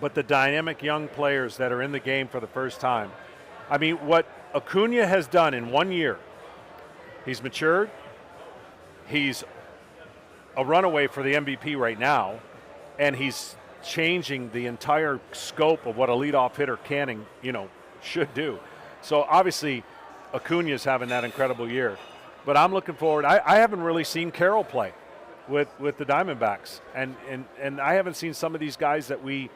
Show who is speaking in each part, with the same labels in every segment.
Speaker 1: but the dynamic young players that are in the game for the first time. I mean, what Acuna has done in 1 year, he's matured. He's a runaway for the MVP right now, and he's changing the entire scope of what a leadoff hitter can and, should do. So obviously, Acuna's having that incredible year. But I'm looking forward. I haven't really seen Carroll play with the Diamondbacks, and I haven't seen some of these guys that we,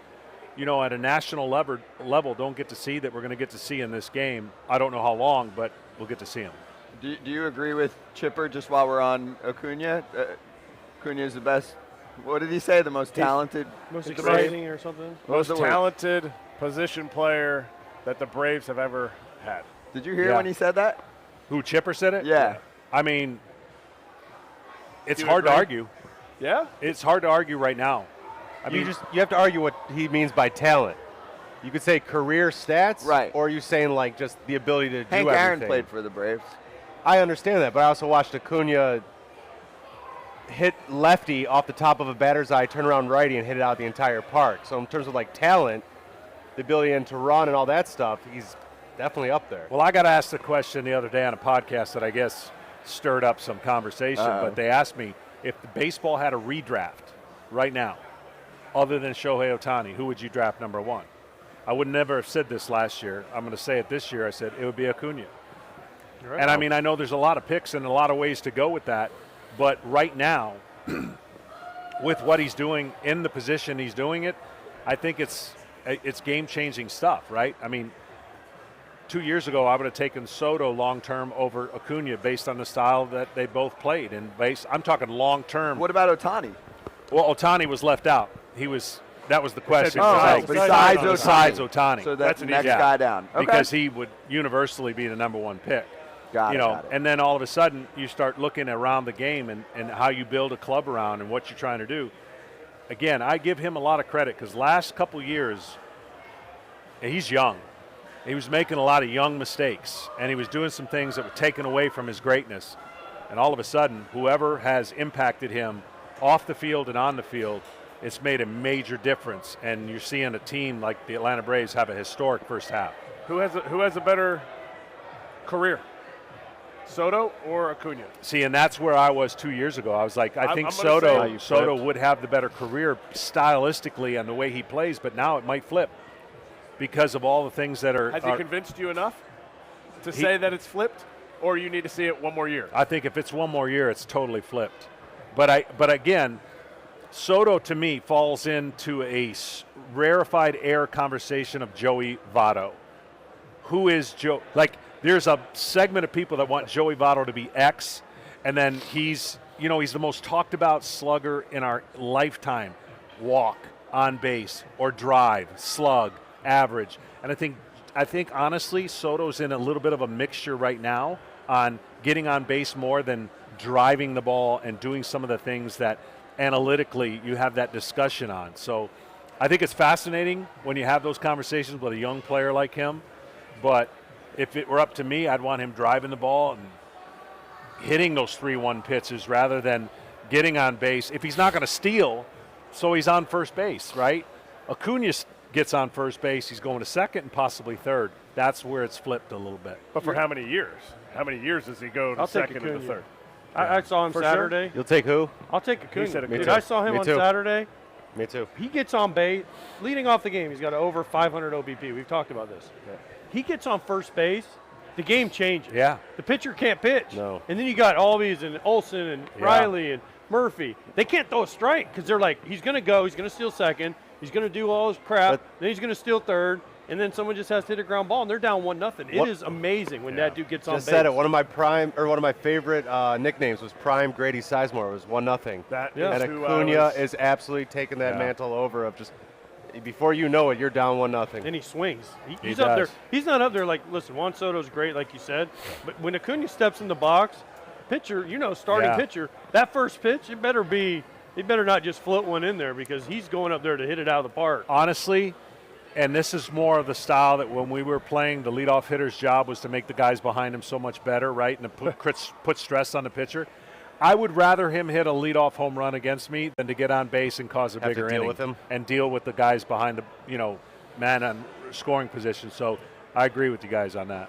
Speaker 1: at a national level don't get to see that we're going to get to see in this game. I don't know how long, but we'll get to see them.
Speaker 2: Do you agree with Chipper, just while we're on Acuna? Acuna is the best, what did he say, the most talented?
Speaker 3: Most exciting or something?
Speaker 4: Most talented position player that the Braves have ever had.
Speaker 2: Did you hear when he said that?
Speaker 1: Who, Chipper said it?
Speaker 2: Yeah.
Speaker 1: I mean, it's hard to argue.
Speaker 4: Yeah?
Speaker 1: It's hard to argue right now. I mean,
Speaker 5: you have to argue what he means by talent. You could say career stats,
Speaker 2: right?
Speaker 5: Or are you saying like just the ability to do everything?
Speaker 2: Hank Aaron played for the Braves.
Speaker 5: I understand that, but I also watched Acuna hit lefty off the top of a batter's eye, turn around righty, and hit it out the entire park. So in terms of like talent, the ability to run and all that stuff, he's definitely up there.
Speaker 1: Well, I got asked a question the other day on a podcast that I guess stirred up some conversation, but they asked me if the baseball had a redraft right now, other than Shohei Ohtani, who would you draft number one? I would never have said this last year. I'm going to say it this year. I said it would be Acuna. Right. And I mean, I know there's a lot of picks and a lot of ways to go with that, but right now, with what he's doing in the position he's doing it, I think it's game-changing stuff, right? I mean, 2 years ago, I would have taken Soto long-term over Acuna based on the style that they both played. And I'm talking long-term.
Speaker 2: What about Ohtani?
Speaker 1: Well, Ohtani was left out. That was the question.
Speaker 2: Besides
Speaker 1: Ohtani.
Speaker 2: So that's the next guy down. Okay.
Speaker 1: Because he would universally be the number one pick.
Speaker 2: Got it.
Speaker 1: And then all of a sudden you start looking around the game and how you build a club around and what you're trying to do. Again, I give him a lot of credit because last couple years, he's young. He was making a lot of young mistakes, and he was doing some things that were taken away from his greatness. And all of a sudden, whoever has impacted him off the field and on the field, it's made a major difference. And you're seeing a team like the Atlanta Braves have a historic first half.
Speaker 4: Who has a better career, Soto or Acuna?
Speaker 1: See, and that's where I was 2 years ago. I was like, I think Soto would have the better career stylistically and the way he plays, but now it might flip because of all the things that are.
Speaker 4: Has he convinced you enough to say that it's flipped, or you need to see it one more year?
Speaker 1: I think if it's one more year, it's totally flipped. But again, Soto to me falls into a rarefied air conversation of Joey Votto. Who is Joe? Like, there's a segment of people that want Joey Votto to be X, and then he's the most talked about slugger in our lifetime. Walk, on base, or drive, slug, average. And I think honestly, Soto's in a little bit of a mixture right now on getting on base more than driving the ball and doing some of the things that analytically you have that discussion on. So I think it's fascinating when you have those conversations with a young player like him. But if it were up to me, I'd want him driving the ball and hitting those 3-1 pitches rather than getting on base. If he's not going to steal, so he's on first base, right? Acuna gets on first base, he's going to second and possibly third. That's where it's flipped a little bit.
Speaker 4: But for how many years? How many years does he go to second and to third?
Speaker 3: I saw him Saturday.
Speaker 5: Sure? You'll take who?
Speaker 3: I'll take Acuna.
Speaker 5: Dude,
Speaker 3: I saw him on Saturday.
Speaker 5: Me too.
Speaker 3: He gets on base. Leading off the game, he's got over 500 OBP. We've talked about this.
Speaker 5: Yeah.
Speaker 3: He gets on first base, the game changes.
Speaker 1: Yeah.
Speaker 3: The pitcher can't pitch.
Speaker 5: No.
Speaker 3: And then you got Albies and Olsen and Riley and Murphy. They can't throw a strike because they're like, he's going to go, he's going to steal second, he's going to do all his crap, then he's going to steal third, and then someone just has to hit a ground ball, and they're down 1-0. It is amazing when that dude gets on base.
Speaker 5: Just said it. One of my favorite nicknames was Prime Grady Sizemore. It was 1-0. And Acuna is absolutely taking that mantle over of just before you know it, you're down 1-0.
Speaker 3: And he swings. He's up there. He's not up there like, listen, Juan Soto's great, like you said, but when Acuna steps in the box, pitcher, starting pitcher, that first pitch, it better not just float one in there because he's going up there to hit it out of the park.
Speaker 1: Honestly, and this is more of the style that when we were playing, the leadoff hitter's job was to make the guys behind him so much better, right, and to put stress on the pitcher. I would rather him hit a leadoff home run against me than to get on base and cause a
Speaker 5: Have to
Speaker 1: bigger
Speaker 5: deal
Speaker 1: inning
Speaker 5: with him.
Speaker 1: and deal with the guys behind the man on scoring position. So I agree with you guys on that.